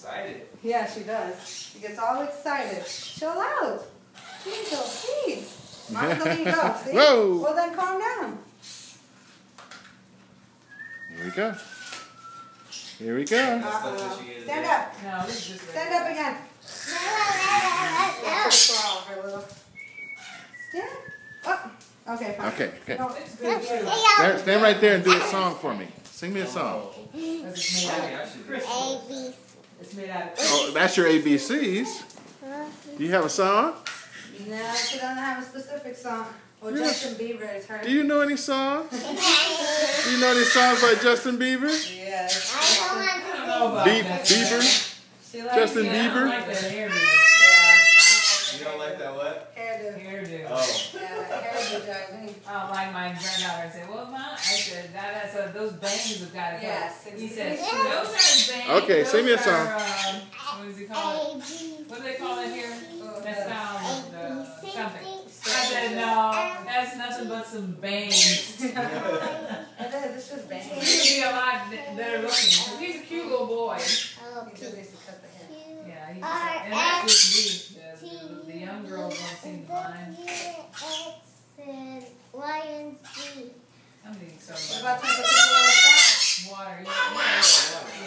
excited. Yeah, she does. She gets all excited. Chill out. Angel, please. Mom's gonna let you go. See? Whoa. Well, then calm down. Here we go. Here we go. Stand up. No, this is just Stand up again. Stand up. Okay, fine. Okay, okay. No, it's good too. Stand right there and do a song for me. Sing me a song. it's made out of crystals. It's made out of Oh, that's your ABCs. Do you have a song? No, she doesn't have a specific song. Well, Justin Bieber is her. Do you know any songs? Do you know any songs by Justin Bieber? Yes. I don't know about that. Bieber? She likes Justin I don't Bieber? like that hairdo. You don't like that what? Hairdo. Hairdo. Oh. Yeah, that hairdo drives me. Like my granddaughter said, well, Mom, I said, that's those bangs have got to go. Yes, He said, exactly. those are bangs. Okay, those sing me a are, song. what does he call it? What do they call it here? That's something. I said, no, that's nothing but some bangs. It is, it's just bang. He would be a lot better looking. 'Cause he's a cute little boy. He just needs to cut the hair. Yeah, he's just, and that's just me. The young girls don't seem to mind. I'm being so What bad. about taking people outside? Water, yeah.